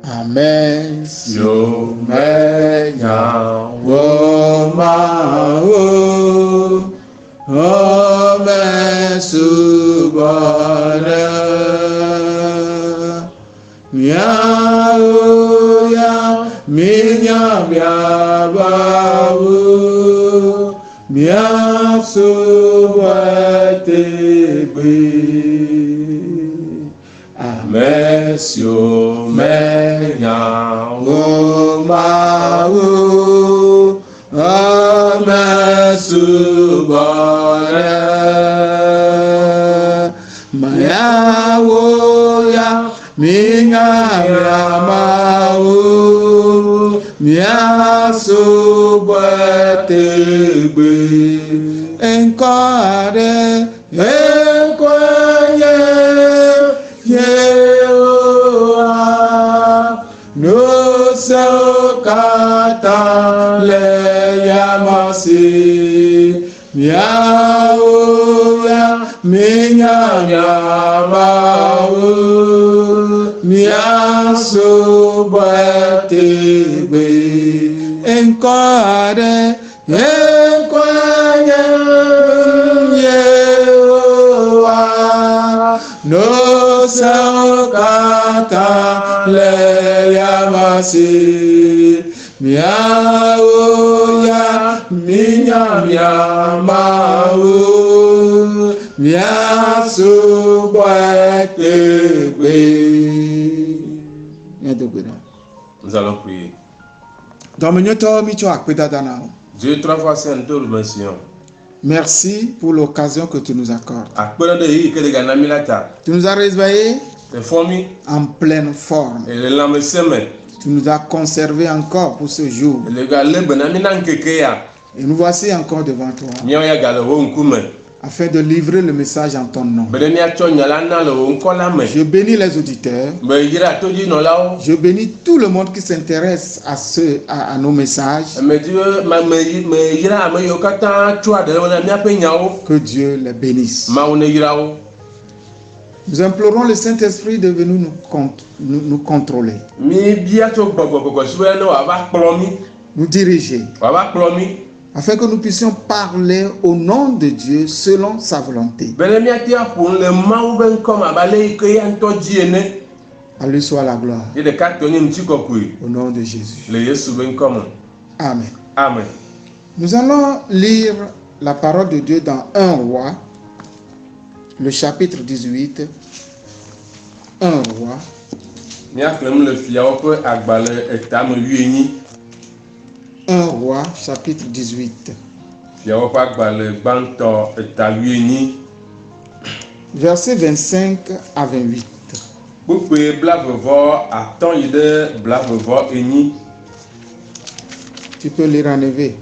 Amen. Yo menya womao ome subane miao ya minya miabawu mia subate Mesio menya womau amesubane maya woya minga mau mia subetebe engkare engkoye Yehowa no sokata le yamasi miaoya minyanyamau miasobatebe enkare enkwanye Yehowa no sokata le yamasi miaoya minyanyamau miasobwatebe. Nous allons prier. Dieu, 3 fois saint, nous te remercions. Merci pour l'occasion que tu nous accordes. Tu nous as réveillés en pleine forme. Tu nous as conservés encore pour ce jour. Et nous voici encore devant toi, afin de livrer le message en ton nom. Je bénis les auditeurs. Je bénis tout le monde qui s'intéresse à nos messages. Que Dieu les bénisse. Nous implorons le Saint-Esprit de venir nous contrôler, nous diriger, afin que nous puissions parler au nom de Dieu selon sa volonté. À lui soit la gloire. Au nom de Jésus. Amen. Amen. Nous allons lire la parole de Dieu dans 1 Roi, le chapitre 18. 1 Roi. 1 Roi, chapitre 18. Versets 25 à 28. Tu peux lire en éveil.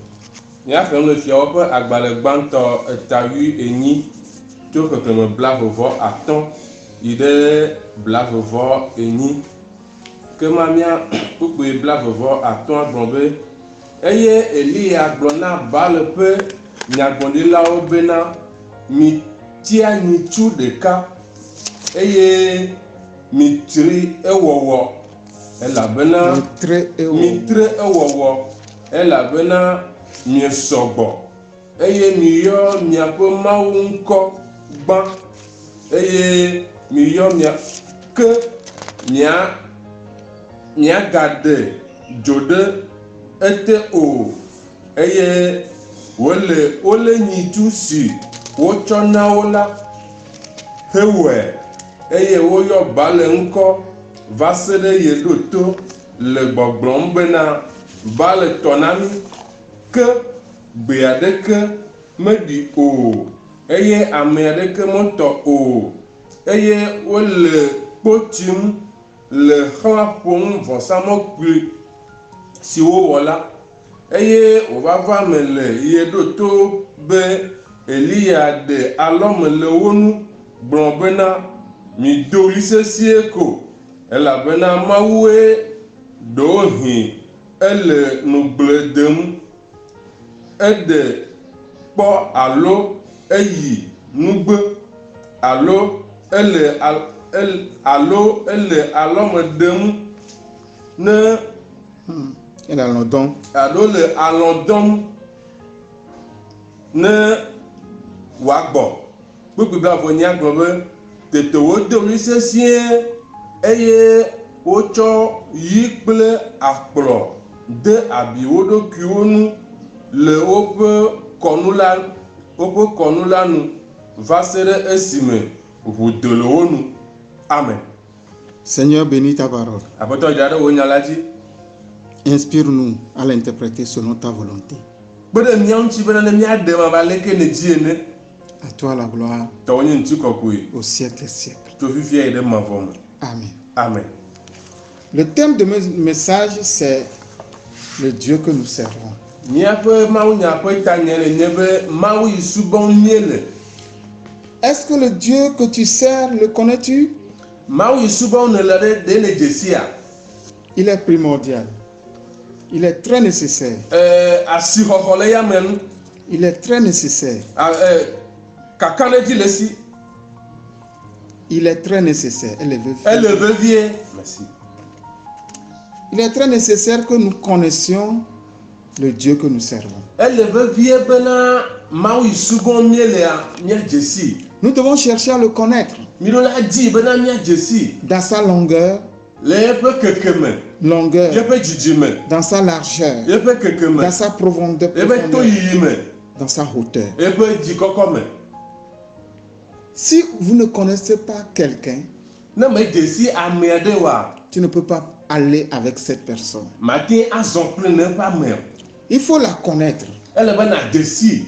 Eye Elia gblɔna Baal ƒe nyagblɔɖilawo bena mitia nyitsu ɖeka eye mitri ewɔwɔ elabena mitre ewɔwɔ elabena miesɔgbɔ eye miyɔ miaƒe Mawu ŋkɔ gbã eye miyɔ miagaɖe dzo ɖe ete o eye wole nyitsu si wotsɔ na wo la hewɔe eye woyɔ Baal ŋkɔ va se ɖe ye ɖoto le gbɔgblɔm bena Baal tɔ na mí ke gbe aɖeke meɖi o eye ame aɖeke metɔ o eye wole kpotsim le xlã ƒom vɔsamɔkpui si wowɔ la eye wòvava me le ye ɖoto be Eliya ɖe alɔme le wo nu gblɔ bena mido ɣli sesĩe ko elabena Mawue ɖohĩ ele nugble dem eɖe kpɔ alo eyi nugbe alo ele alɔme dem ne alɔdɔm alo le alɔ dɔm ne wòagbɔ gbogbo avɔ nya gblɔ be tete wodo ɣli sesĩe eye wotsɔ yi kple akplɔ de abi wo ɖokuiwo nu le woƒe kɔnu la nu va se ɖe esime ʋu do le wo nu. Amen. Seigneur, bénis ta parole. Aƒetɔ dzra ɖe wò nya la dzi. Inspire-nous à l'interpréter selon ta volonté. Kpe ɖe mía ŋuti be ne míaɖe ma va leke ne dzi ene. À toi la gloire. Tɔwo nye ŋuti kɔkɔe. Au siècle et siècle. Tso fifia yi ɖe mavɔ me. Amen. Amen. Le thème de mes messages, c'est le Dieu que nous servons. Míaƒe mawunya ƒe tanya le nye be Mawu yi subɔm míele. Est-ce que le Dieu que tu sers, le connais-tu? Mawu yi subɔm ne le ɖe le dzesia. Il est primordial. Il est très nécessaire. Asixɔxɔ le yame nu. Il est très nécessaire. Kaka ɖe dzi le si. Il est très nécessaire. Elle est vevie. Merci. Il est très nécessaire que nous connaissions le Dieu que nous servons. Elle est vevie bena Mawu yi subɔm míelea míadze si. Nous devons chercher à le connaître. Míɖola di bena míadze si. Dans sa longueur. Le eƒe kekeme. Longueur. Yeƒe dzidzime. Dans sa largeur. Yeƒe kekeme. Dans sa profondeur. Yeƒe toyiyime. Dans sa hauteur. Yeƒe dzikɔkɔme. Si vous ne connaissez pas quelqu'un, ne medze si ame aɖe wa, tu ne peux pas aller avec cette personne. Mate azɔ kple ne ƒe ame. Il faut la connaître. Ele be nadze si.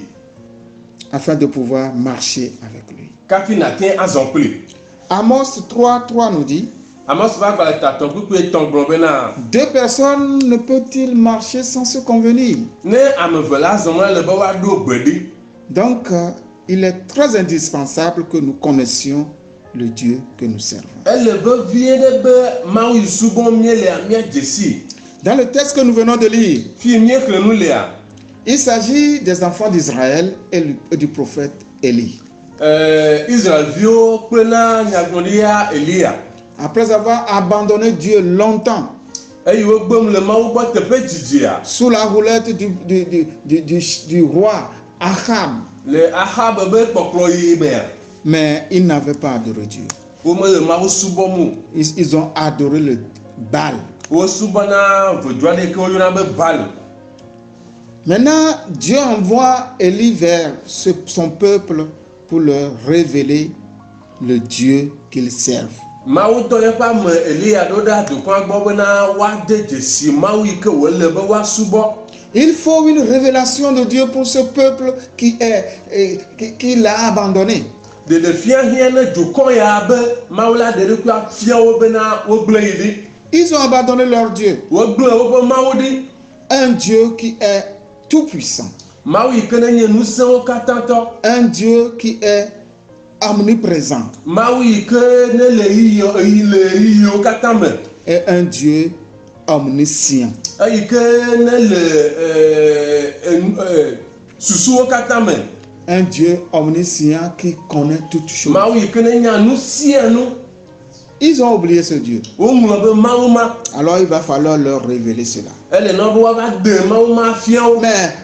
Afin de pouvoir marcher avec lui. Kafi nate azɔ kple. Amos 3:3 nous dit. Amos va gbalẽ tatɔ kpekpe etɔ̃ gblɔ bena. Deux personnes ne peuvent-ils marcher sans se convenir? Ne ame eve la zɔ le be woaɖo gbe ɖi. Donc il est très indispensable que nous connaissions le Dieu que nous servons. Elle veut vie de be Mawu yi subɔm míelea míadze si. Dans le texte que nous venons de lire. Fi míexlẽ nu lea. Il s'agit des enfants d'Israël et du prophète Élie. Israëlviwo kple na nyagblɔɖia Elia. Après avoir abandonné Dieu longtemps. Sous la houlette du roi Ahab. Mais ils n'avaient pas adoré Dieu. Ils ont adoré le Baal. Maintenant, Dieu envoie Élie vers son peuple pour leur révéler le Dieu qu'ils servent. Il faut une révélation de Dieu pour ce peuple qui l'a abandonné. Ils ont abandonné leur Dieu. Un Dieu qui est tout puissant. Un Dieu qui est omniprésent. Et un Dieu omniscient. Un Dieu omniscient qui connaît toutes choses. Ils ont oublié ce Dieu. Alors il va falloir leur révéler cela. Mais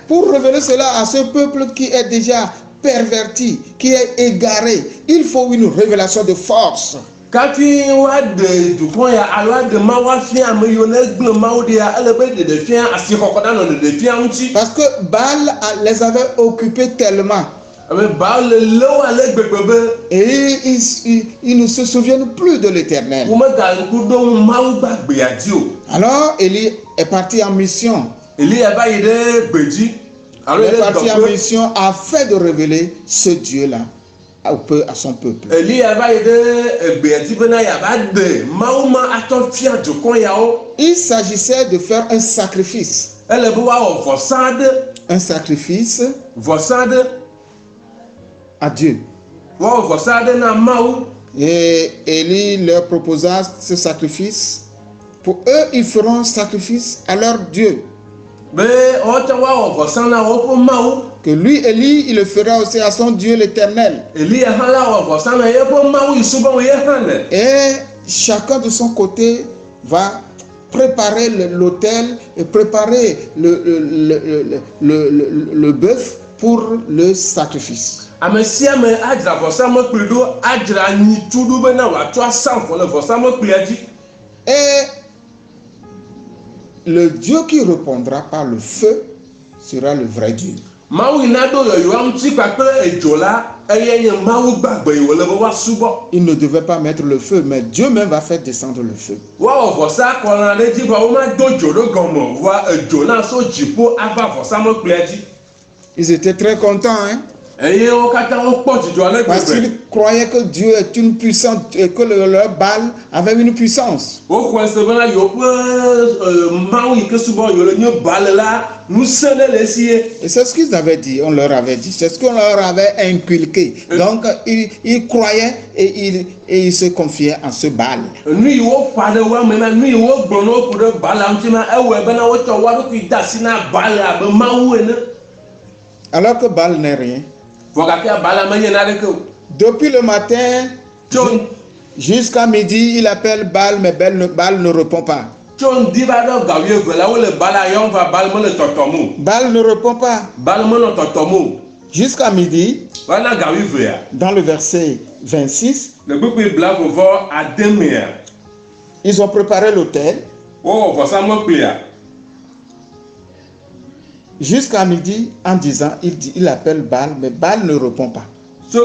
pour révéler cela à ce peuple qui est déjà perverti, qui est égaré, il faut une révélation de force. Parce que Baal les avait occupés tellement. Et ils ne se souviennent plus de l'Éternel. Alors Élie est parti en mission. Il est parti en mission afin de révéler ce Dieu-là à son peuple. Il s'agissait de faire un sacrifice. Un sacrifice à Dieu. Et Élie leur proposa ce sacrifice. Pour eux, ils feront un sacrifice à leur Dieu. Que lui, Élie, il le fera aussi à son Dieu l'Éternel. Et chacun de son côté va préparer l'autel et préparer le bœuf pour le sacrifice. Et le Dieu qui répondra par le feu sera le vrai Dieu. Il ne devait pas mettre le feu, mais Dieu même va faire descendre le feu. Ils étaient très contents, hein? Parce qu'ils croyaient que Dieu est une puissance et que leur Baal avait une puissance. Et c'est ce qu'ils avaient dit, on leur avait dit, c'est ce qu'on leur avait inculqué. Donc ils croyaient et ils se confiaient en ce Baal. Alors que Baal n'est rien. Depuis le matin jusqu'à midi, il appelle Baal, mais Baal ne répond pas. Baal ne répond pas. Jusqu'à midi, dans le verset 26, ils ont préparé l'autel. Jusqu'à midi, en disant, il appelle Baal, mais Baal ne répond pas. Et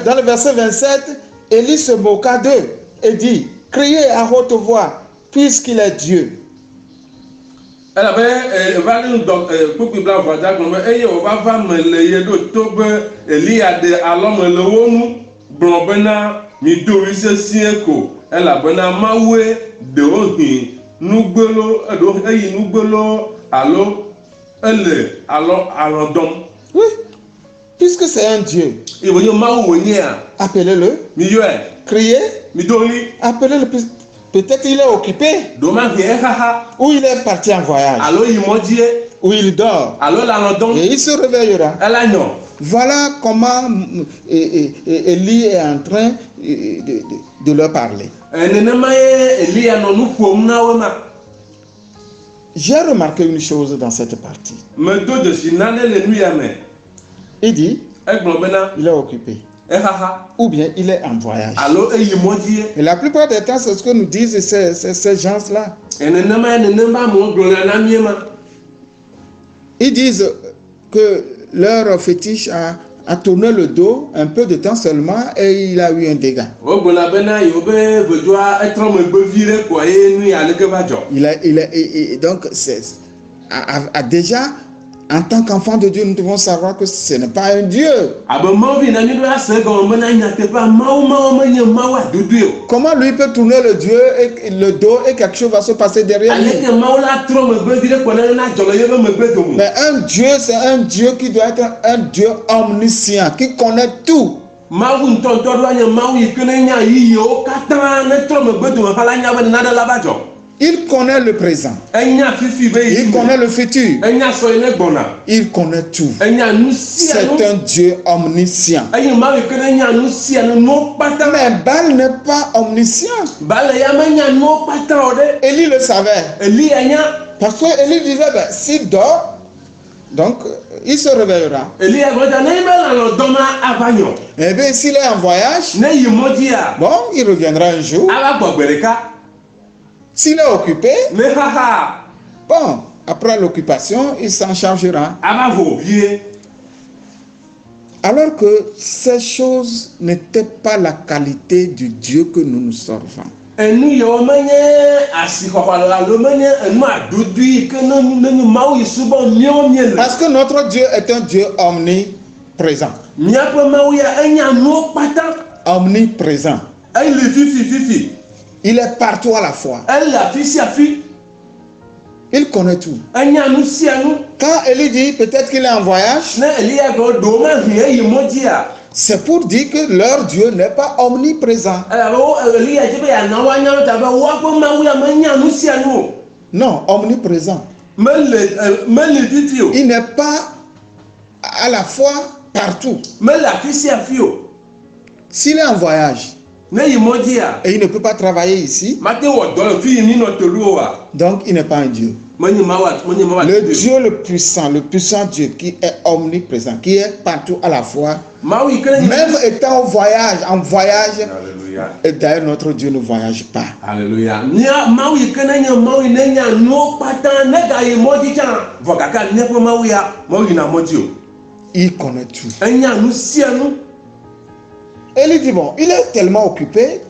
dans le verset 27, Élie se moqua d'eux et dit, criez à haute voix, puisqu'il est Dieu. Oui, puisque c'est un Dieu, appelez-le, criez, appelez-le. Peut-être il est occupé, ou il est parti en voyage, ou il dort, et il se réveillera. Voilà comment Élie est en train de leur parler. J'ai remarqué une chose dans cette partie. Il dit, il est occupé. Ou bien il est en voyage. Et la plupart des temps, c'est ce que nous disent ces gens-là. Ils disent que leur fétiche a tourné le dos un peu de temps seulement et il a eu un dégât. Donc, déjà, en tant qu'enfant de Dieu, nous devons savoir que ce n'est pas un Dieu. Comment lui peut tourner le dos et quelque chose va se passer derrière lui? Mais un Dieu, c'est un Dieu qui doit être un Dieu omniscient, qui connaît tout. Il connaît le présent. Il connaît le futur. Il connaît tout. C'est un Dieu omniscient. Mais Baal n'est pas omniscient. Élie le savait. Parce que Élie disait, s'il dort, donc il se réveillera. Et bien s'il est en voyage, bon, il reviendra un jour. S'il est occupé, bon, après l'occupation, il s'en chargera. Alors que ces choses n'étaient pas la qualité du Dieu que nous nous servons. Parce que notre Dieu est un Dieu omniprésent. Omniprésent. Il est partout à la fois. Il connaît tout. Quand Élie dit peut-être qu'il est en voyage, c'est pour dire que leur Dieu n'est pas omniprésent. Non, omniprésent. Il n'est pas à la fois partout. S'il est en voyage, Et il ne peut pas travailler ici. Donc il n'est pas un Dieu. Le Dieu le puissant Dieu qui est omniprésent, qui est partout à la fois, même étant en voyage, et d'ailleurs notre Dieu ne voyage pas. Alléluia. Il connaît tout. Et il dit bon, il est tellement occupé.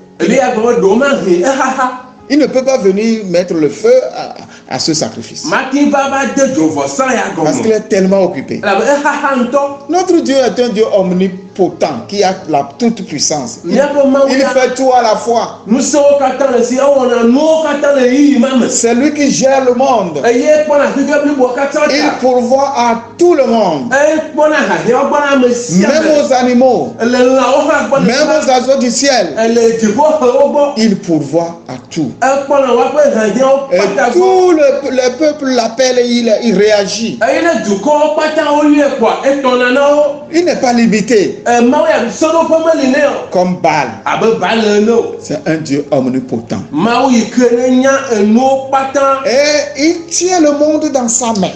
Il ne peut pas venir mettre le feu à ce sacrifice. Parce qu'il est tellement occupé. Notre Dieu est un Dieu omnipotent qui a la toute puissance. Il fait tout à la fois. C'est lui qui gère le monde. Il pourvoit à tout le monde. Même aux animaux. Même aux oiseaux du ciel. Il pourvoit à tout. Et tout le peuple l'appelle et il réagit. Il n'est pas limité. Comme Baal. C'est un Dieu omnipotent. Et il tient le monde dans sa main.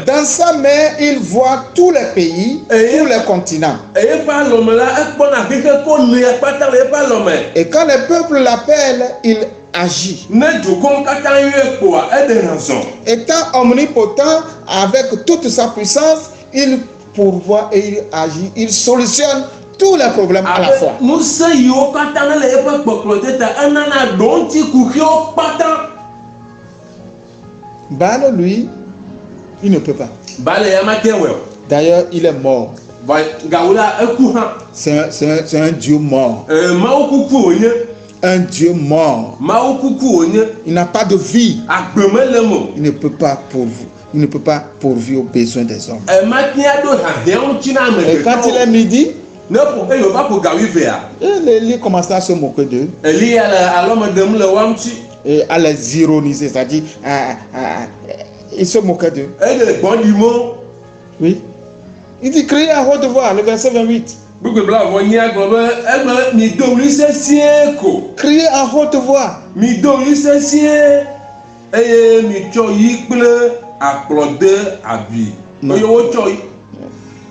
Dans sa main, il voit tous les pays, tous les continents. Et quand le peuple l'appelle, il agit. Étant omnipotent avec toute sa puissance, il pourvoit et il agit, il solutionne tous les problèmes à la fois. Baal, lui, il ne peut pas. D'ailleurs, il est mort. C'est un Dieu mort. Un Dieu mort. Il n'a pas de vie. Il ne peut pas pourvu. Il ne peut pas pourvir aux besoins des hommes. Et quand il est midi, Élie commence à se moquer d'eux. Et à les ironiser, c'est-à-dire il se moquait d'eux. Oui. Il dit criez à haute voix, le verset 28. Criez à haute voix.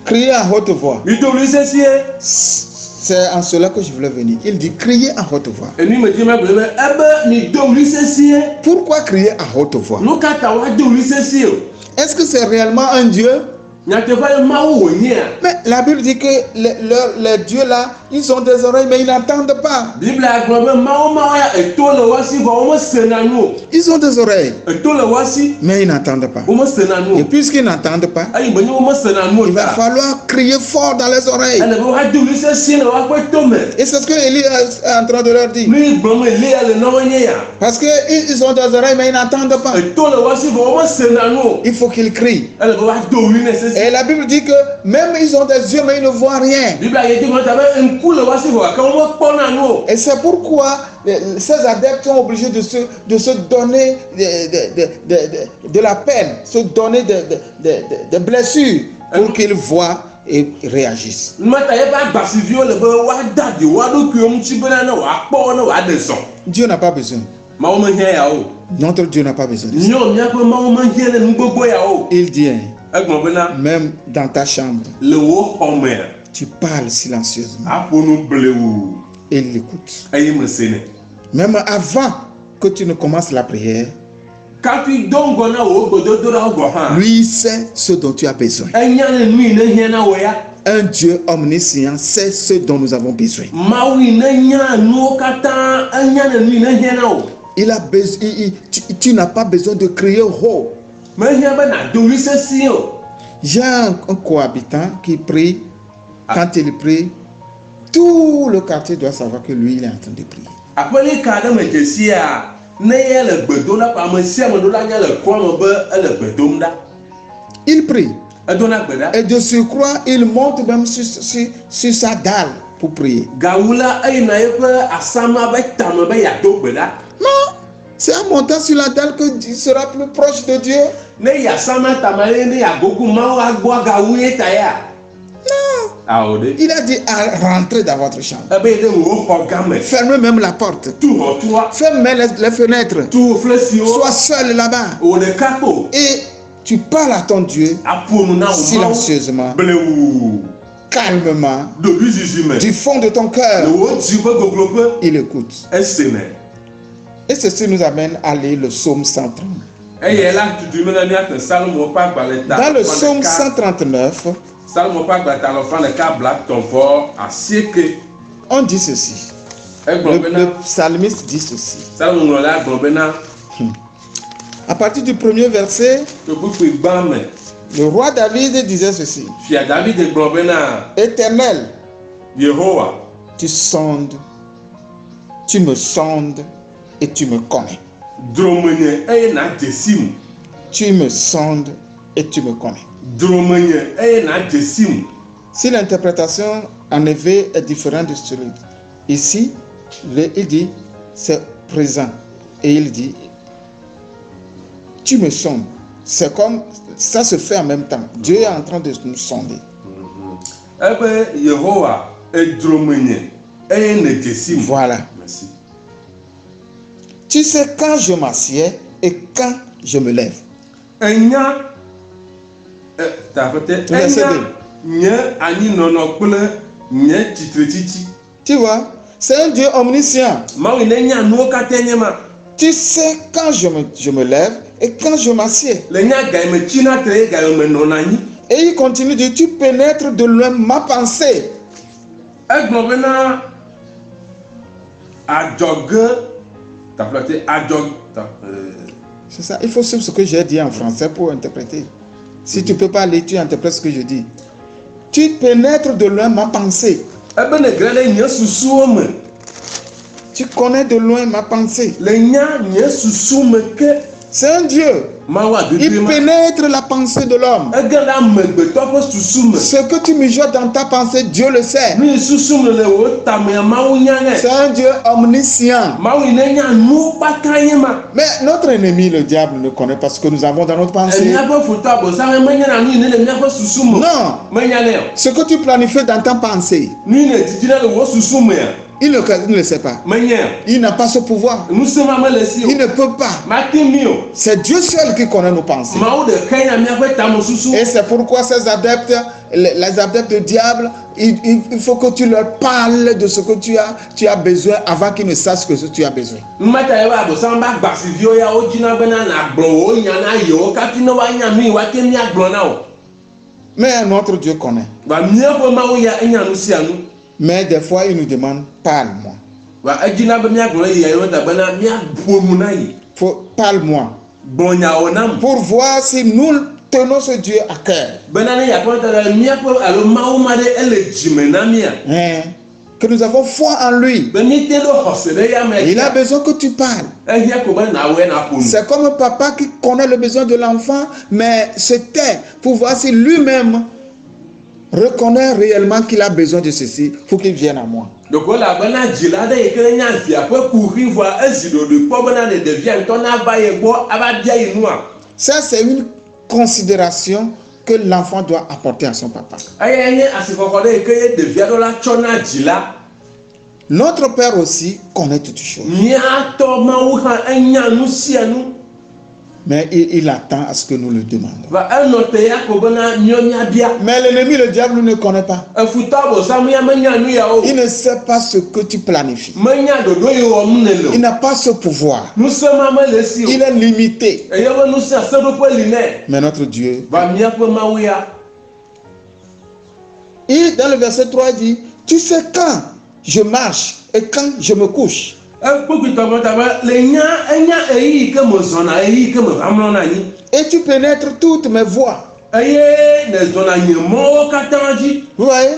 Criez à haute voix. C'est en cela que je voulais venir. Il dit criez à haute voix. Pourquoi crier à haute voix? Est-ce que c'est réellement un Dieu? Mais la Bible dit que les dieux là, ils ont des oreilles mais ils n'entendent pas. Ils ont des oreilles mais ils n'entendent pas. Et puisqu'ils n'entendent pas, il va falloir crier fort dans les oreilles. Et c'est ce que Élie est en train de leur dire. Parce qu'ils ont des oreilles mais ils n'entendent pas. Il faut qu'ils crient. Et la Bible dit que même ils ont des yeux mais ils ne voient rien. Et c'est pourquoi ces adeptes sont obligés de se donner de la peine, se donner des blessures pour qu'ils voient et réagissent. Dieu n'a pas besoin. Notre Dieu n'a pas besoin. Il dit, même dans ta chambre, tu parles silencieusement. Et il l'écoute. Même avant que tu ne commences la prière, lui sait ce dont tu as besoin. Un Dieu omniscient sait ce dont nous avons besoin. Tu n'as pas besoin de crier haut. J'ai un cohabitant qui prie. Quand il prie, tout le quartier doit savoir que lui, il est en train de prier. Il prie. Et de surcroît, il monte même sur sa dalle pour prier. Non, c'est en montant sur la dalle que tu seras plus proche de Dieu. Non. Il a dit à rentrer dans votre chambre. Fermez même la porte. Fermez les fenêtres. Sois seul là-bas. Et tu parles à ton Dieu silencieusement, calmement, du fond de ton cœur. Il écoute. Et ceci nous amène à lire le psaume 130. Dans le psaume 139, on dit ceci. Le psalmiste dit ceci. À partir du premier verset, le roi David disait ceci. Éternel, tu sondes, tu me sondes et tu me connais. Tu me sondes et tu me connais. Si l'interprétation en effet est différente de celui ici, il dit c'est présent et il dit tu me sondes. C'est comme ça se fait en même temps. Dieu est en train de nous sonder. Voilà. Merci. Tu sais quand je m'assieds et quand je me lève. Tu vois, c'est un Dieu omniscient. Tu sais quand je me lève et quand je m'assieds. Et il continue de dire, tu pénètres de loin ma pensée. C'est ça, il faut suivre ce que j'ai dit en français pour interpréter. Si tu ne peux pas lire, tu interprètes ce que je dis. Tu pénètres de loin ma pensée. Tu connais de loin ma pensée. C'est un Dieu. Il pénètre la pensée de l'homme. Ce que tu mijotes dans ta pensée, Dieu le sait. C'est un Dieu omniscient. Mais notre ennemi, le diable, ne connaît pas ce que nous avons dans notre pensée. Non. Ce que tu planifies dans ta pensée, il ne le sait pas. Il n'a pas ce pouvoir. Il ne peut pas. C'est Dieu seul qui connaît nos pensées. Et c'est pourquoi ces adeptes, les adeptes du diable, il faut que tu leur parles de ce que tu as besoin avant qu'ils ne sachent ce que tu as besoin. Mais notre Dieu connaît. Mais des fois, il nous demande, parle-moi. Parle-moi. Pour voir si nous tenons ce Dieu à cœur. Que nous avons foi en lui. Il a besoin que tu parles. C'est comme un papa qui connaît le besoin de l'enfant, mais se tait pour voir si lui-même reconnaît réellement qu'il a besoin de ceci. Il faut qu'il vienne à moi. Ça, c'est une considération que l'enfant doit apporter à son papa. Notre Père aussi connaît toutes choses. Mais il attend à ce que nous le demandions. Mais l'ennemi, le diable, ne connaît pas. Il ne sait pas ce que tu planifies. Il n'a pas ce pouvoir. Il est limité. Mais notre Dieu, et dans le verset 3, il dit, tu sais quand je marche et quand je me couche. Et tu pénètres toutes mes voies. Vous voyez?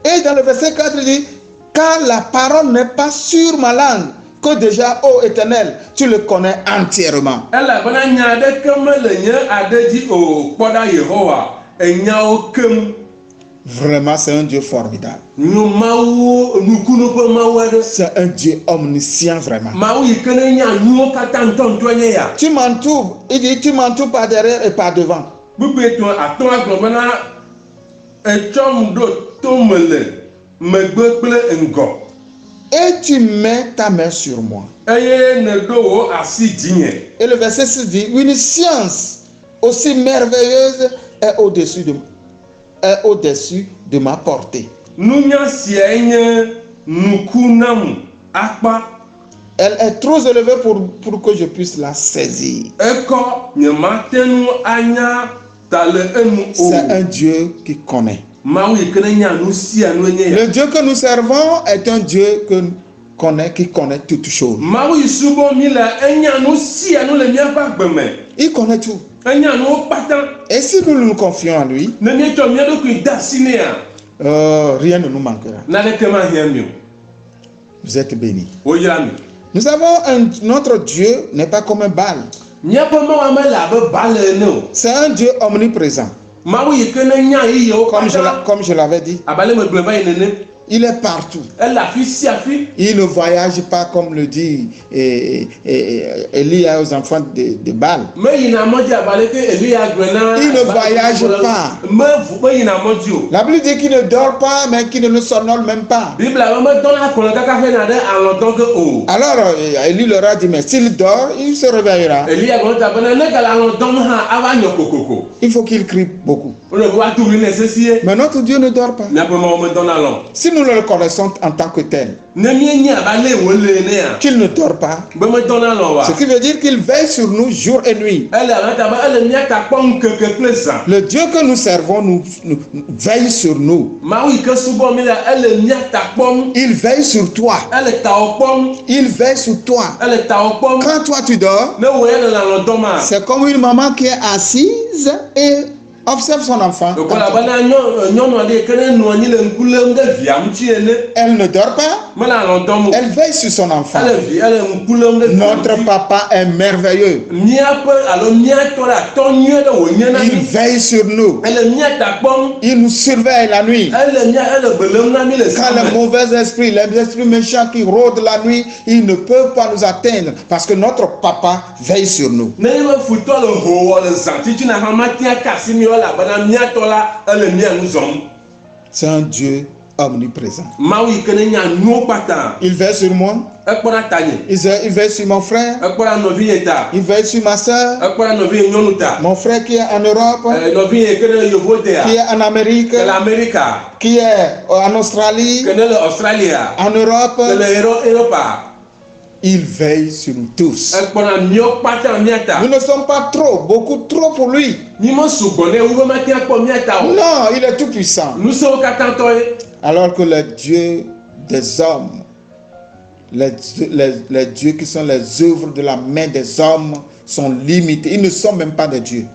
Et dans le verset 4, il dit, car la parole n'est pas sur ma langue, que déjà, ô Éternel, tu le connais entièrement. Vraiment, c'est un Dieu formidable. C'est un Dieu omniscient, vraiment. Tu m'entoures, il dit, tu m'entoures par derrière et par devant. Et tu mets ta main sur moi. Et le verset 6 dit, une science aussi merveilleuse est au-dessus de ma portée. Elle est trop élevée pour que je puisse la saisir. C'est un Dieu qui connaît. Le Dieu que nous servons est un Dieu qui connaît toutes choses. Il connaît tout. Et si nous nous confions en lui, rien ne nous manquera. Vous êtes bénis. Nous savons notre Dieu n'est pas comme un Baal. C'est un Dieu omniprésent. Comme je l'avais dit. Il est partout. Il ne voyage pas comme le dit Élie aux enfants de Baal. Il ne voyage pas. La Bible dit qu'il ne dort pas, mais qu'il ne somnole même pas. Alors Élie leur a dit, mais s'il dort, il se réveillera. Il faut qu'il crie beaucoup. Mais notre Dieu ne dort pas. Si nous le connaissons en tant que tel, qu'il ne dort pas, ce qui veut dire qu'il veille sur nous jour et nuit. Le Dieu que nous servons nous veille sur nous. Il veille sur toi. Il veille sur toi. Quand toi tu dors, c'est comme une maman qui est assise et observe son enfant. Elle ne dort pas. Elle veille sur son enfant. Notre papa est merveilleux. Il veille sur nous. Il nous surveille la nuit. Quand les mauvais esprits, les esprits méchants qui rôdent la nuit, ils ne peuvent pas nous atteindre parce que notre papa veille sur nous. C'est un Dieu omniprésent. Il veille sur moi. Il veille sur mon frère. Il veille sur ma soeur. Mon frère qui est en Europe. Qui est en Amérique. Qui est en Australie. En Europe. Il veille sur nous tous. Nous ne sommes pas beaucoup trop pour lui. Non, il est tout puissant. Alors que les dieux des hommes, les dieux qui sont les œuvres de la main des hommes sont limités. Ils ne sont même pas des dieux.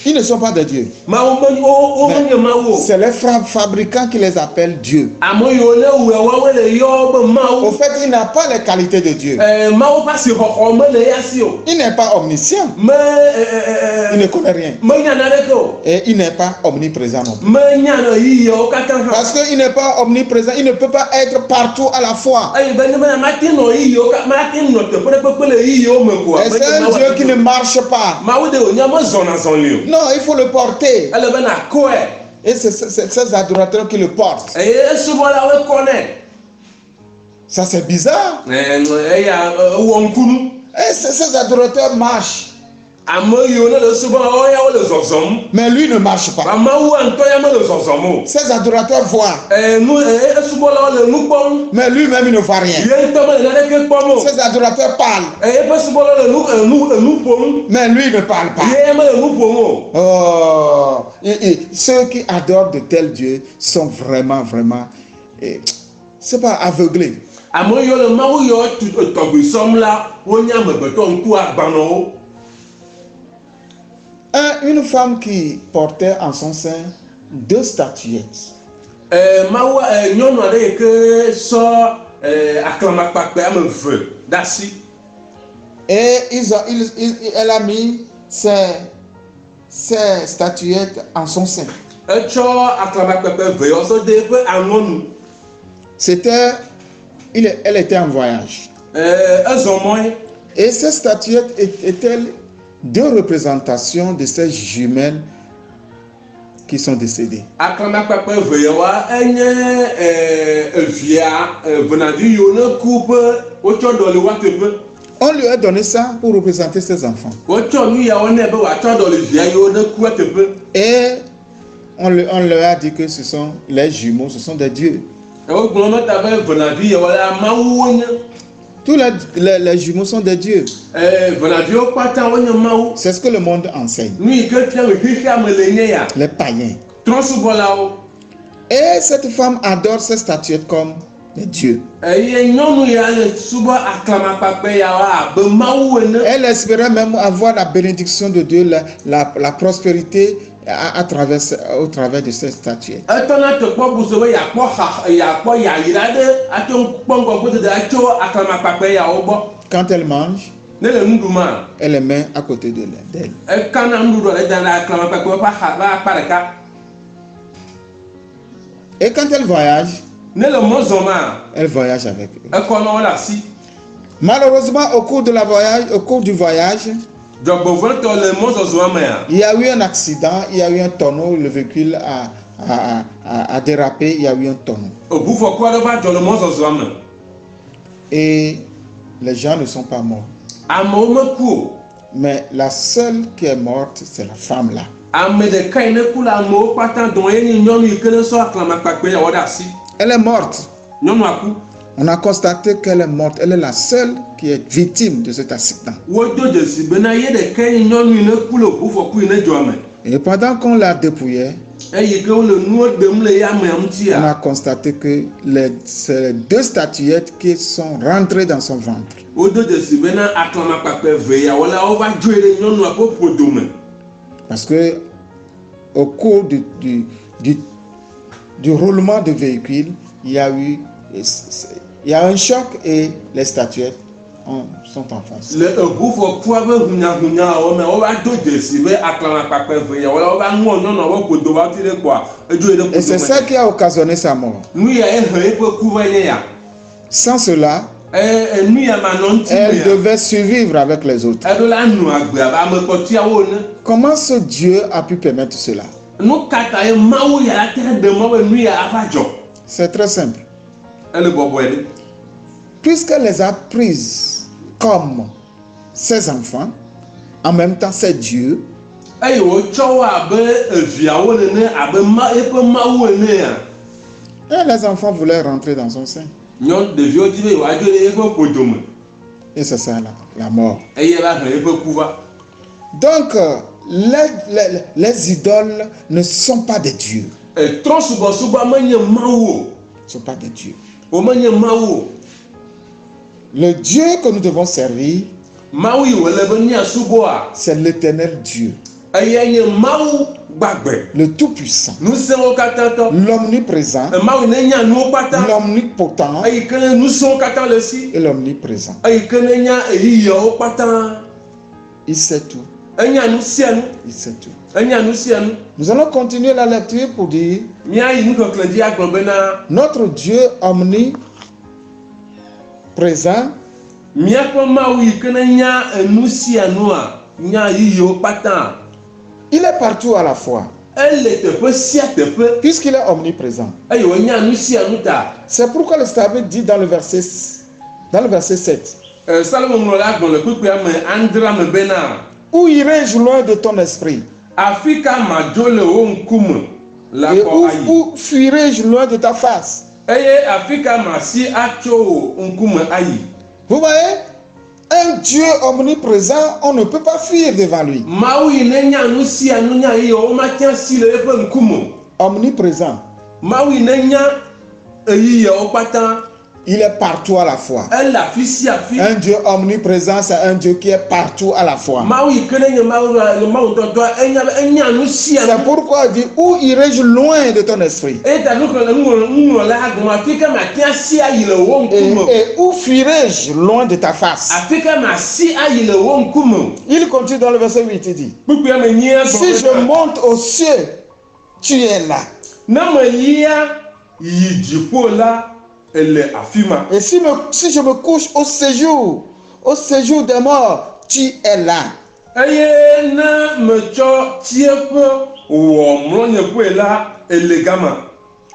Ils ne sont pas des dieux. C'est les fabricants qui les appellent dieux. Au fait, il n'a pas les qualités de Dieu. Il n'est pas omniscient. Il ne connaît rien. Et il n'est pas omniprésent non plus. Parce qu'il n'est pas omniprésent, il ne peut pas être partout à la fois. Et c'est un Dieu qui ne marche pas. Non, il faut le porter. Et c'est ces adorateurs qui le portent. Ça c'est bizarre. Et ces adorateurs marchent. Mais lui ne marche pas. Ces adorateurs voient. Mais lui-même il ne voit rien. Ces adorateurs parlent. Mais lui ne parle pas. Oh, ceux qui adorent de tels dieux sont vraiment, c'est pas aveuglés. Une femme qui portait en son sein 2 statuettes. Et elle a mis ces statuettes en son sein. Elle était en voyage. Et ces statuettes étaient deux représentations de ces jumelles qui sont décédées. On lui a donné ça pour représenter ses enfants. Et on leur a dit que ce sont les jumeaux, ce sont des dieux. Tous les jumeaux sont des dieux. C'est ce que le monde enseigne. Les païens. Et cette femme adore ces statuettes comme des dieux. Elle espérait même avoir la bénédiction de Dieu, la prospérité au travers de ces statuettes. Quand elle mange, elle les met à côté d'elle. Et quand elle voyage, elle voyage avec eux. Malheureusement, au cours du voyage, il y a eu un accident, il y a eu un tonneau, le véhicule a dérapé, il y a eu un tonneau. Et les gens ne sont pas morts. Mais la seule qui est morte, c'est la femme là. Elle est morte. On a constaté qu'elle est morte. Elle est la seule qui est victime de cet accident. Et pendant qu'on la dépouillait, on a constaté que c'est les deux statuettes qui sont rentrées dans son ventre. Parce que au cours du roulement de véhicule, il y a un choc et les statuettes sont enfoncées. Et c'est ça qui a occasionné sa mort. Sans cela, elle devait survivre avec les autres. Comment ce Dieu a pu permettre cela? C'est très simple. Puisqu'elle les a prises comme ses enfants, en même temps c'est Dieu, et les enfants voulaient rentrer dans son sein. Et c'est ça la mort. Donc, les idoles ne sont pas des dieux. Ne sont pas des dieux. Le Dieu que nous devons servir, c'est l'Éternel Dieu, le Tout-Puissant, l'Omniprésent, l'Omnipotent et l'Omniprésent. Il sait tout. Il sait tout. Nous allons continuer la lecture pour dire notre Dieu omniprésent, il est partout à la fois. Puisqu'il est omniprésent. C'est pourquoi le David dit dans le verset 7. Où irai-je loin de ton esprit? Et où fuirai-je loin de ta face? Vous voyez, un Dieu omniprésent, on ne peut pas fuir devant lui. Omniprésent. Il est partout à la fois. Un Dieu omniprésent, c'est un Dieu qui est partout à la fois. C'est pourquoi il dit, où irai-je loin de ton esprit? Et où fuirai-je loin de ta face? Il continue dans le verset 8, il dit, si je monte aux cieux, tu es là. Et si je me couche au séjour des morts, tu es là. Eye na me tsɔ tie ƒe wɔ mlɔnye ƒe la elegama.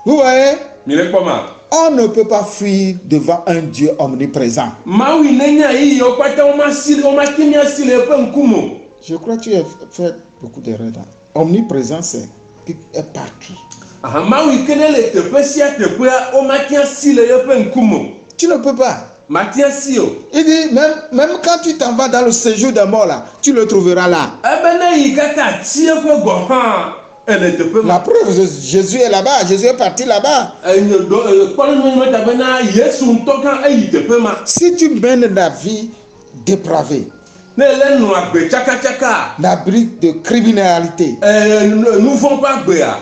Vous voyez? Mi le kpɔ ma. On ne peut pas fuir devant un Dieu omniprésent. Maui nenya yi o kpata o ma kimia si le ƒe ŋkume. Je crois que tu as fait beaucoup d'erreurs. Omniprésent, c'est qui est partout. Maui kene le teƒe sia teƒea o ma kia si le ƒe ŋkume. Tu ne peux pas. Il dit, même quand tu t'en vas dans le séjour des morts, là, tu le trouveras là. La preuve, Jésus est là-bas. Jésus est parti là-bas. Si tu mènes la vie dépravée, l'abri de criminalité,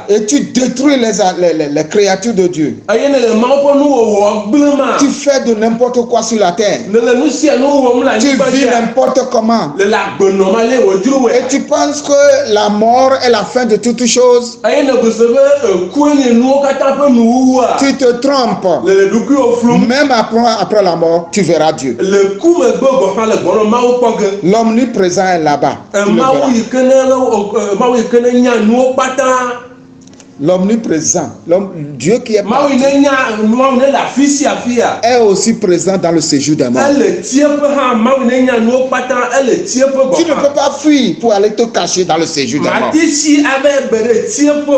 et tu détruis les créatures de Dieu, tu fais de n'importe quoi sur la terre, tu vis n'importe comment, et tu penses que la mort est la fin de toutes choses, tu te trompes. Même après la mort, tu verras Dieu. L'omniprésent est là-bas. L'omniprésent, Dieu qui est partout, est aussi présent dans le séjour des morts. Tu ne peux pas fuir pour aller te cacher dans le séjour des morts.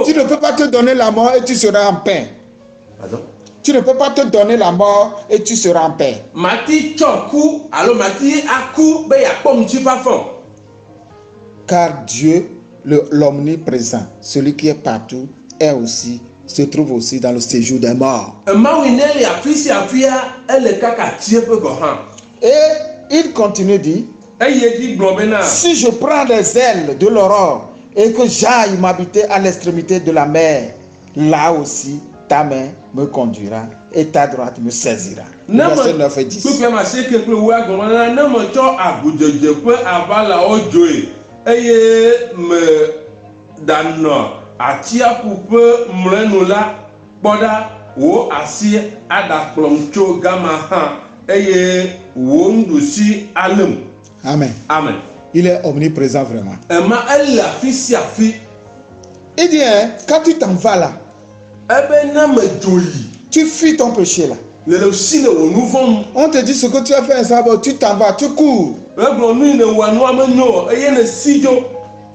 Tu ne peux pas te donner la mort et tu seras en paix. Pardon? Tu ne peux pas te donner la mort et tu seras en paix. Car Dieu, l'omniprésent, celui qui est partout, se trouve aussi dans le séjour des morts. Et il continue dit, si je prends les ailes de l'aurore et que j'aille m'habiter à l'extrémité de la mer, là aussi ta main me conduira et ta droite me saisira. Verset 9 et 10. Amen. Amen. Il est omniprésent vraiment. Il dit, quand tu t'en vas là, tu fuis ton péché là. On te dit ce que tu as fait un sabbat, tu t'en vas, tu cours.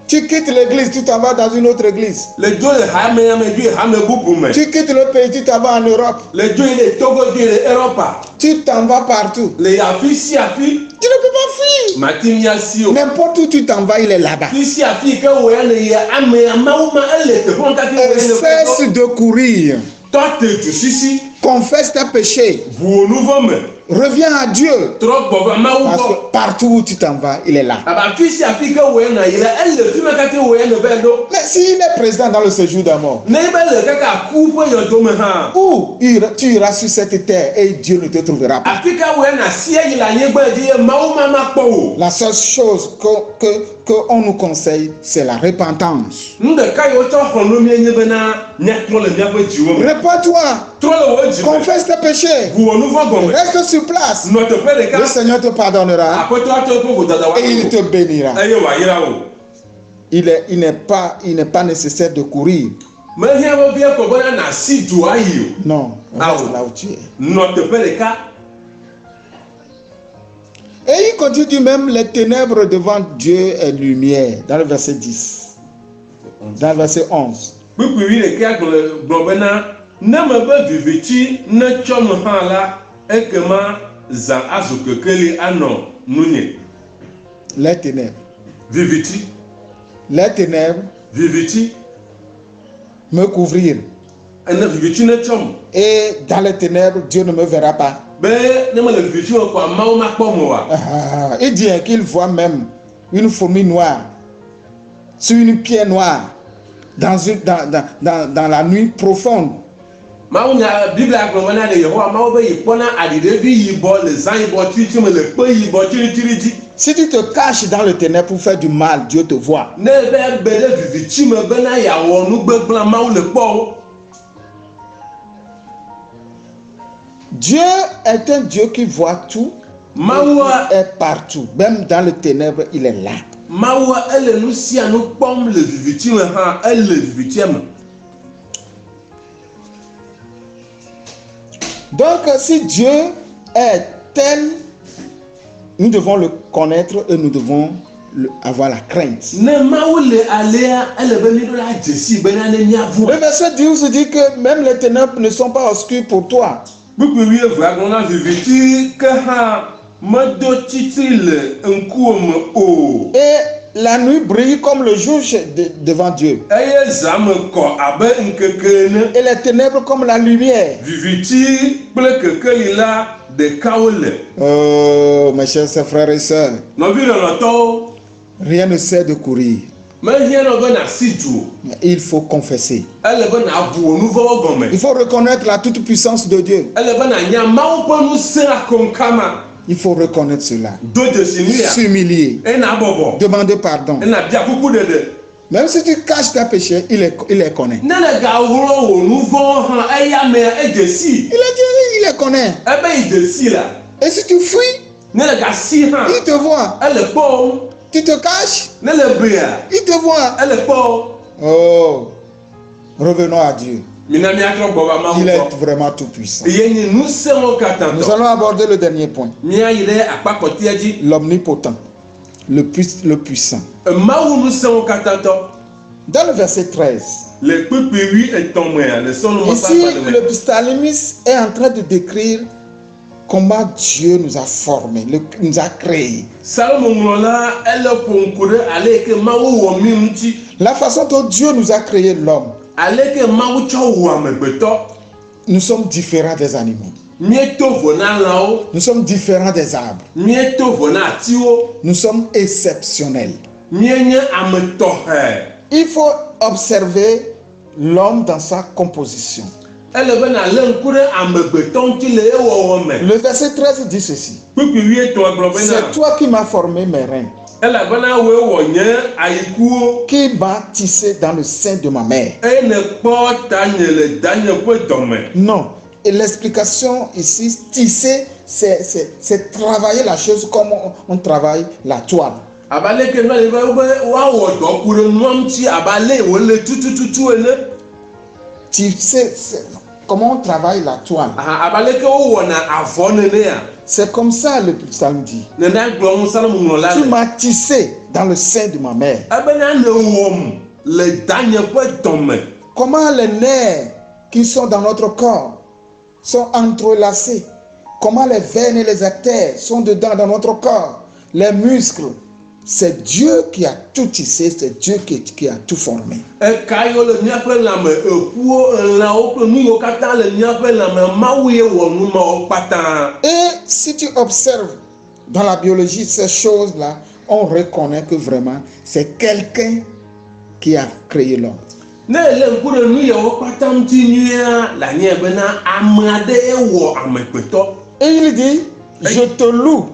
Tu quittes l'église, tu t'en vas dans une autre église. Tu quittes le pays, tu t'en vas en Europe. Tu t'en vas partout. Tu ne peux pas fuir. N'importe où tu t'en vas, il est là-bas. Cesse de courir. Confesse tes péchés. Reviens à Dieu. Parce que partout où tu t'en vas, il est là. Mais s'il est présent dans le séjour des morts, où tu iras sur cette terre et Dieu ne te trouvera pas. La seule chose qu'on nous conseille, c'est la repentance. Répands-toi. Confesse tes péchés. Reste sur place. Le Seigneur te pardonnera et il te bénira. Il n'est pas nécessaire de courir. Non, reste là où tu es. Et il continue même, les ténèbres devant Dieu et lumière, dans le verset 10. Dans le verset 11. Les ténèbres. Les ténèbres me couvrir. Et dans les ténèbres, Dieu ne me verra pas. Il dit qu'il voit même une fourmi noire sur une pierre noire dans la nuit profonde. Si tu te caches dans le ténèbre pour faire du mal, Dieu te voit. Dieu est un Dieu qui voit tout. Il est partout. Même dans le ténèbre, il est là. Mawa elle nous si à nous pomme le vivitier ha elle le vivitier. Donc si Dieu est tel, nous devons le connaître et nous devons avoir la crainte. Le verset 12 dit que même les ténèbres ne sont pas obscures pour toi. Et la nuit brille comme le jour devant Dieu. Et les ténèbres comme la lumière. Oh, mes chers frères et sœurs. Rien ne sert de courir. Il faut confesser. Il faut reconnaître la toute-puissance de Dieu. Il faut reconnaître cela. S'humilier. Demander pardon. Même si tu caches ta péché, il les connaît. Il les connaît. Et si tu fuis, il te voit. Tu te caches, il te voit. Oh, revenons à Dieu. Il est vraiment tout puissant. Nous allons aborder le dernier point. L'omnipotent, le puissant. Dans le verset 13, ici le psalmiste est en train de décrire comment Dieu nous a formés, nous a créés. La façon dont Dieu nous a créé l'homme. Nous sommes différents des animaux. Nous sommes différents des arbres. Nous sommes exceptionnels. Il faut observer l'homme dans sa composition. Le verset 13 dit ceci. C'est toi qui m'as formé mes reins, qui m'as tissé dans le sein de ma mère. Non. Et l'explication ici, tisser, c'est travailler la chose comme on travaille la toile. Tisser, comment on travaille la toile. C'est comme ça le psalme dit. Tu m'as tissé dans le sein de ma mère. Comment les nerfs qui sont dans notre corps sont entrelacés. Comment les veines et les artères sont dedans dans notre corps. Les muscles. C'est Dieu qui a tout tissé, c'est Dieu qui a tout formé. Et si tu observes dans la biologie ces choses-là, on reconnaît que vraiment c'est quelqu'un qui a créé l'homme. Et il dit, je te loue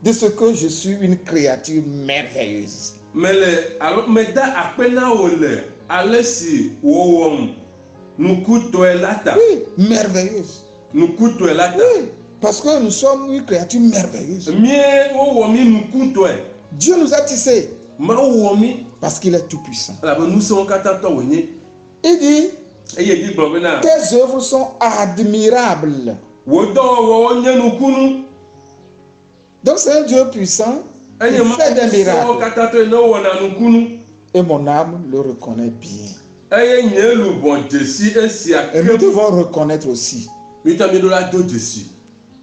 de ce que je suis une créature merveilleuse. Oui, merveilleuse. Oui, parce que nous sommes une créature merveilleuse. Dieu nous a tissés. Parce qu'il est tout puissant. Il dit, tes œuvres sont admirables. Donc c'est un Dieu puissant qui fait des miracles. Et mon âme le reconnaît bien. Et nous devons reconnaître aussi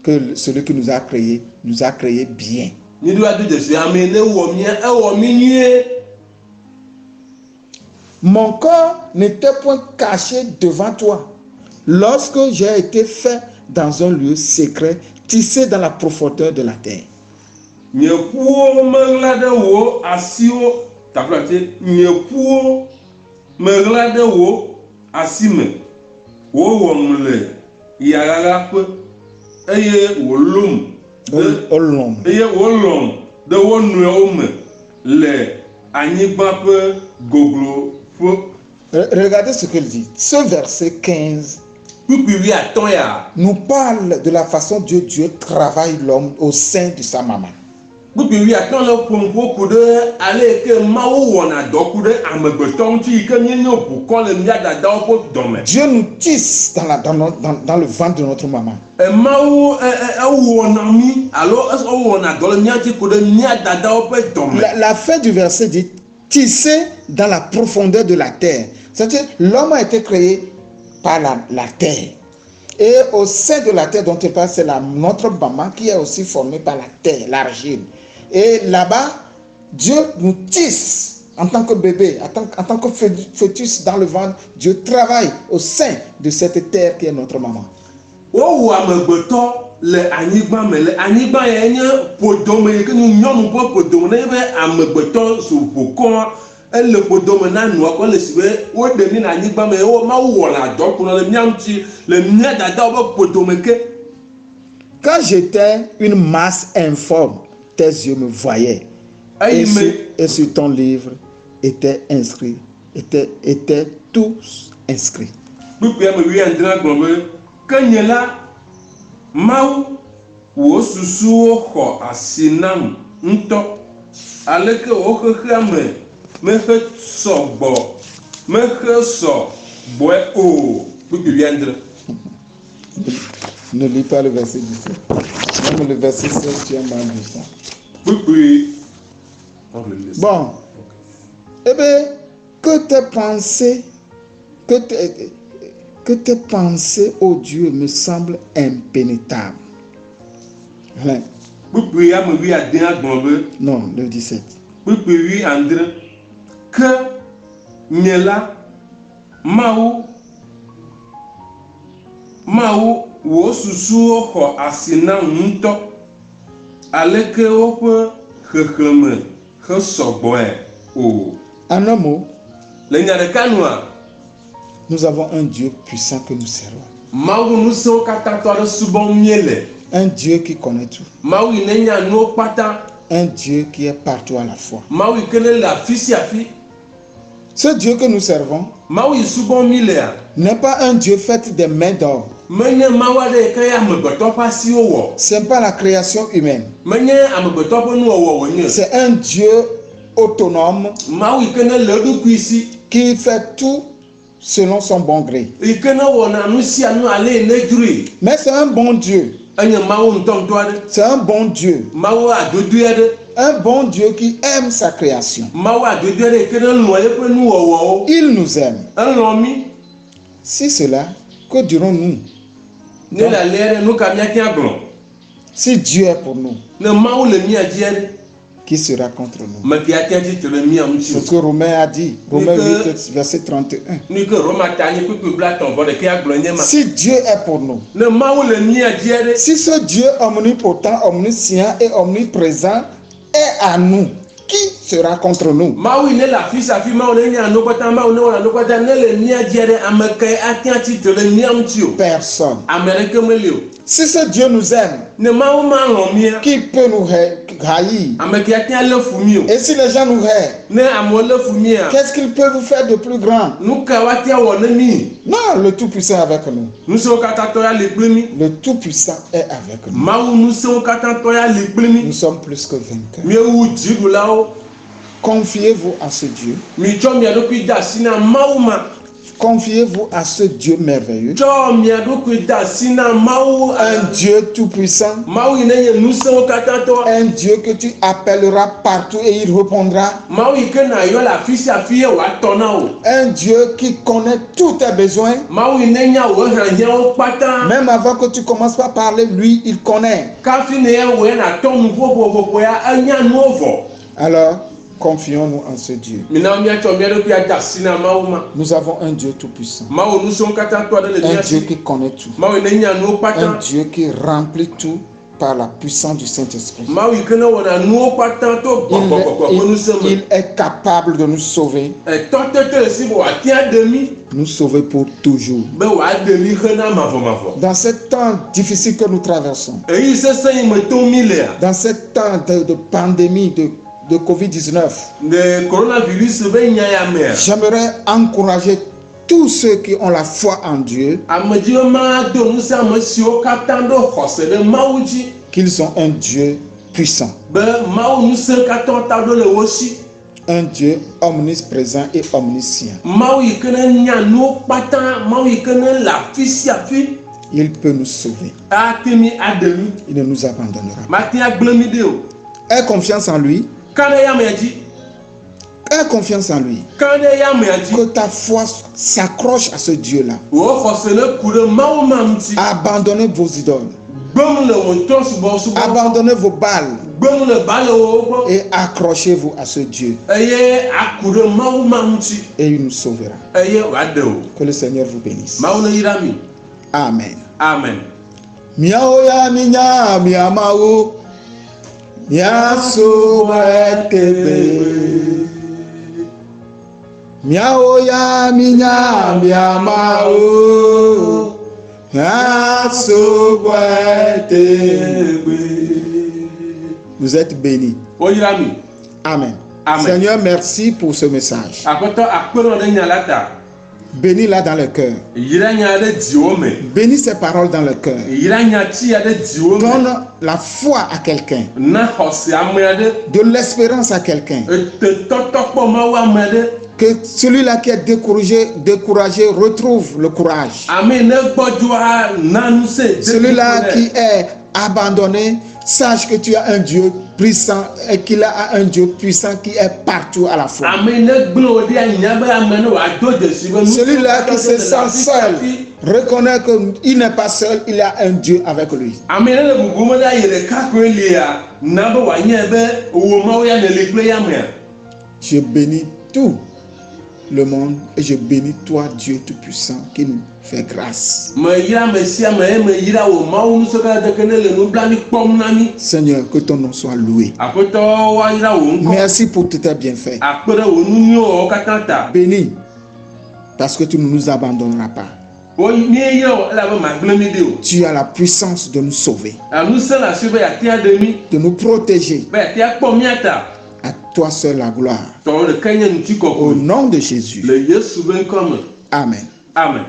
que celui qui nous a créé bien. Mon corps n'était point caché devant toi lorsque j'ai été fait dans un lieu secret, tissé dans la profondeur de la terre. Regardez ce qu'il dit. Ce verset 15 nous parle de la façon dont Dieu travaille l'homme au sein de sa maman. bubi atɔ le ƒomƒo ku ɖe ale ke mawu wɔna dɔ ku ɖe amegbetɔ ŋuti yi ke míenyo bukɔ le mía dadawo ƒe dɔme. Dieu nous tisse dans le ventre de notre maman. Mawu wɔna mi alo wɔna dɔ le mía ŋuti ku ɖe mía dadawo ƒe dɔme. La fin du verset dit tisser dans la profondeur de la terre. C'est-à-dire l'homme a été créé par la terre. Et au sein de la terre dont il parle, c'est notre maman qui est aussi formée par la terre, l'argile. Et là-bas, Dieu nous tisse en tant que bébé, en tant que fœtus dans le ventre. Dieu travaille au sein de cette terre qui est notre maman. Le anyigba me le anyigba ye nye podome ke nu nyɔnu ƒe podome ne be amegbetɔ su bokɔ ele podome na nua ko le si be wo de mi na anyigba me wo ma wo la dɔ kun le mia ŋuti le mia dada wo podome ke. Quand j'étais une masse informe, tes yeux me voyaient. Et sur ton livre étaient tous inscrits. Buku ya me wi andra gblɔ be ke nye la Mawu wo susuwo xɔ asi nam ŋutɔ aleke wo xexea me mexe sɔgbɔ mexe sɔgbɔe o. Buku wi andre. Ne lis pas le verset 17. Même le verset 16, tu as mal lu ça. Buku. Bon. Eh bien, que tes pensées, ô Dieu, me semblent impénétrables. Hein? Non, le 17. Que Nyela Maou wo susuwo xɔ asi na ŋutɔ aleke woƒe xexlẽme xe sɔgbɔe o. En un mot, le nya ɖeka nua, nous avons un Dieu puissant que nous servons. Mawu ŋusẽwo katã tɔ ɖe subɔm míele. Un Dieu qui connaît tout. Mawu yi ne nya nuwo kpata. Un Dieu qui est partout à la fois. Mawu yi ke ne le afi sia afi. Ce Dieu que nous servons Mawu yi subɔm mílea n'est pas un Dieu fait des mains d'homme. Menye Mawu aɖe yi ke ya amegbetɔ ƒe asiwo wɔ. C'est pas la création humaine. Menye amegbetɔ ƒe nuwɔwɔ wònye. C'est un Dieu autonome. Mawu yi ke ne le eɖokui si. Qui fait tout selon son bon gré. Yi ke ne wɔna nu sia nu ale yi ne dzroe. Mais c'est un bon Dieu. Enye Mawu ŋutɔŋutɔ aɖe. C'est un bon Dieu. Mawu adodoe aɖe. Un bon Dieu qui aime sa création. Mawu adodoe aɖe yi ke ne lɔ̃ eƒe nuwɔwɔwo. Il nous aime. Elɔ̃ mi. Si cela, que dirons-nous? Ne le alia ɖe nu ka míate agblɔ. Si Dieu est pour nous, ne Mawu le mía dzi aɖe, qui sera contre nous? Me ke ate tsitre ɖe mía ŋuti. C'est ce que Romain a dit. Romain 8, verset 31. Nu ke Roma ta nyi kpekpe bla tɔ̃ vɔ ɖeke agblɔ nye ma. Si Dieu est pour nous, ne Mawu le mía dzi aɖe, si ce Dieu omnipotent, omniscient et omniprésent est à nous, qui sera contre nous? Mawu yi ne le afi sia afi, Mawu ne nya nu kpata, Mawu ne wɔna nu kpata, ne le mía dzi aɖe, ame kae ate tsitre ɖe mía ŋuti o? Personne. Ame ɖeke meli o. Si ce Dieu nous aime, ne Mawu ma lɔ̃ mía, qui peut nous haïr? Ame ke ate lé fu mí o. Et si les gens nous haïssent, ne amewo lé fu mía, qu'est-ce qu'ils peuvent faire de plus grand? Nu ka woate wɔ ne mí? Non, le Tout-Puissant est avec nous. Ŋusẽwo katã tɔ ya li kpli mí. Le Tout-Puissant est avec nous. Mawu ŋusẽwo katã tɔ ya li kpli mí. Nous sommes plus que vainqueurs. Míewu dziɖulawo. Confiez-vous à ce Dieu. Mitsɔ mia ɖokui de asi na Mawu ma. Confiez-vous à ce Dieu merveilleux. Tsɔ mia ɖokui de asi na Mawu. Un Dieu tout-puissant. Mawu yi ne nye ŋusẽwo katã tɔ. Un Dieu que tu appelleras partout et il répondra. Mawu yi ke nayɔ le afi sia afi ye wòatɔ na wo. Un Dieu qui connaît tous tes besoins. Mawu yi ne nya wò hiãhiãwo kpata. Même avant que tu commences par parler, lui, il connaît. Kafi ne ya wòe natɔ nu ƒoƒoƒo ya enya nuwo vɔ. Alors, confions-nous en ce Dieu. Nous avons un Dieu tout-puissant. Un Dieu qui connaît tout. Un Dieu qui remplit tout par la puissance du Saint-Esprit. Il est capable de nous sauver. Nous sauver pour toujours. Dans ce temps difficile que nous traversons. Dans ce temps de pandémie, de Covid-19. J'aimerais encourager tous ceux qui ont la foi en Dieu qu'ils ont un Dieu puissant. Un Dieu omniprésent et omniscient. Il peut nous sauver. Il ne nous abandonnera pas. Aie confiance en lui. Aie confiance en lui. Que ta foi s'accroche à ce Dieu-là. Abandonnez vos idoles. Abandonnez vos balles. Et accrochez-vous à ce Dieu. Et il nous sauvera. Que le Seigneur vous bénisse. Amen. Amen. Miao ya minya miamao. Miaso etebe. Miao ya minya miamao. Miaso etebe. Vous êtes bénis. Amen. Amen. Seigneur, merci pour ce message. Bénis-la dans le cœur. Bénis ces paroles dans le cœur. Donne la foi à quelqu'un. De l'espérance à quelqu'un. Que celui-là qui est découragé retrouve le courage. Celui-là qui est abandonné, sache que tu as un Dieu puissant et qu'il a un Dieu puissant qui est partout à la fois. Celui-là qui se sent seul, reconnaît qu'il n'est pas seul, il a un Dieu avec lui. Je bénis tout le monde et je bénis toi, Dieu Tout-Puissant, qui nous fait grâce. Seigneur, que ton nom soit loué. Merci pour tous tes bienfaits. Bénis, parce que tu ne nous abandonneras pas. Tu as la puissance de nous sauver, de nous protéger. À toi seul la gloire. Au nom de Jésus. Amen. Amen.